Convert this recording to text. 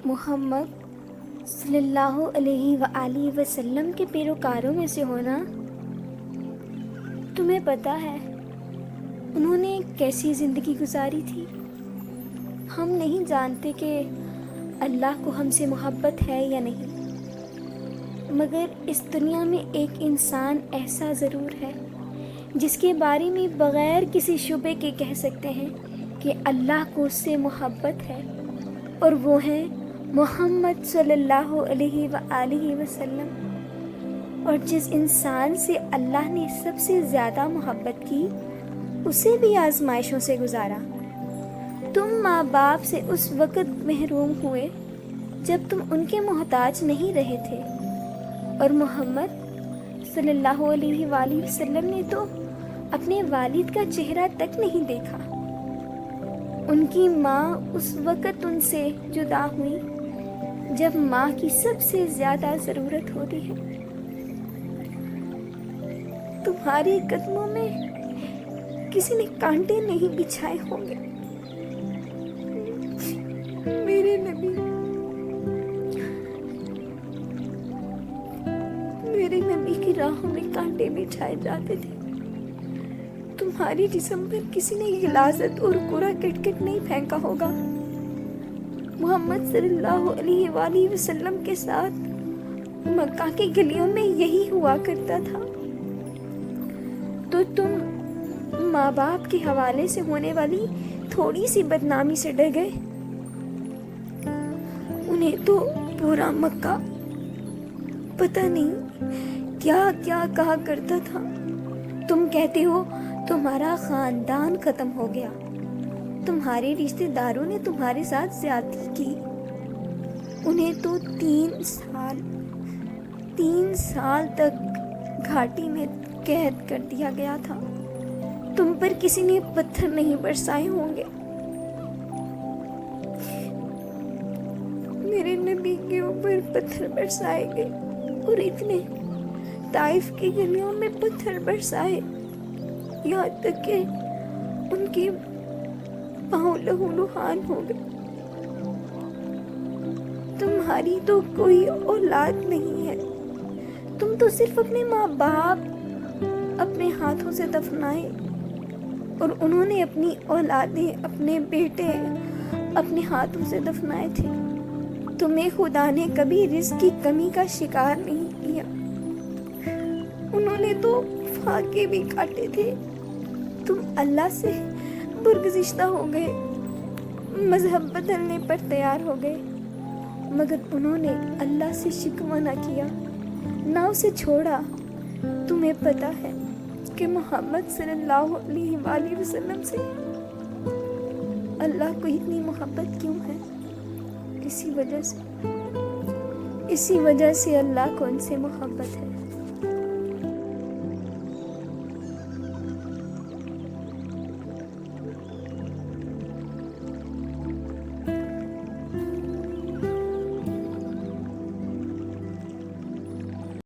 محمد صلی اللہ علیہ وآلہ وسلم کے پیروکاروں میں سے ہونا، تمہیں پتہ ہے انہوں نے کیسی زندگی گزاری تھی؟ ہم نہیں جانتے کہ اللہ کو ہم سے محبت ہے یا نہیں، مگر اس دنیا میں ایک انسان ایسا ضرور ہے جس کے بارے میں بغیر کسی شبے کے کہہ سکتے ہیں کہ اللہ کو اس سے محبت ہے، اور وہ ہیں محمد صلی اللہ علیہ وآلہ وسلم۔ اور جس انسان سے اللہ نے سب سے زیادہ محبت کی، اسے بھی آزمائشوں سے گزارا۔ تم ماں باپ سے اس وقت محروم ہوئے جب تم ان کے محتاج نہیں رہے تھے، اور محمد صلی اللہ علیہ وآلہ وسلم نے تو اپنے والد کا چہرہ تک نہیں دیکھا۔ ان کی ماں اس وقت ان سے جدا ہوئی جب ماں کی سب سے زیادہ ضرورت ہوتی ہے۔ تمہارے قدموں میں کسی نے کانٹے نہیں بچھائے ہوں گے میرے نبی، میرے نبی کی راہوں میں کانٹے بچھائے جاتے تھے۔ تمہاری جسم پر کسی نے غلاظت اور کوڑا کرکٹ نہیں پھینکا ہوگا۔ محمد صلی اللہ علیہ وآلہ وسلم کے ساتھ مکہ کی گلیوں میں یہی ہوا کرتا تھا، تو تم ماں باپ کے حوالے سے ہونے والی تھوڑی سی بدنامی سے ڈر گئے۔ انہیں تو پورا مکہ پتہ نہیں کیا کیا کہا کرتا تھا۔ تم کہتے ہو تمہارا خاندان ختم ہو گیا، تمہارے رشتہ داروں نے تمہارے ساتھ زیادتی کی۔ انہیں تو 3 سال تک گھاٹی میں قید کر دیا گیا تھا۔ تم پر کسی نے پتھر نہیں برسائے ہوں گے۔ میرے نبی کے اوپر پتھر برسائے گئے، اور اتنے طائف کی گلیوں میں پتھر برسائے، یہاں تک کہ ان کے پاؤں لہولہان ہو گئے۔ تمہاری تو کوئی اولاد نہیں ہے، تم تو صرف اپنے ماں باپ اپنے ہاتھوں سے دفنائے، اور انہوں نے اپنی اولادیں، اپنے بیٹے اپنے ہاتھوں سے دفنائے تھے۔ تمہیں خدا نے کبھی رزق کی کمی کا شکار نہیں کیا۔ انہوں نے تو فاقے بھی کاٹے تھے۔ تم اللہ سے برگزشتہ ہو گئے، مذہب بدلنے پر تیار ہو گئے، مگر انہوں نے اللہ سے شکوہ نہ کیا، نہ اسے چھوڑا۔ تمہیں پتہ ہے کہ محمد صلی اللہ علیہ وآلہ وسلم سے اللہ کو اتنی محبت کیوں ہے؟ اسی وجہ سے اللہ کو ان سے محبت ہے۔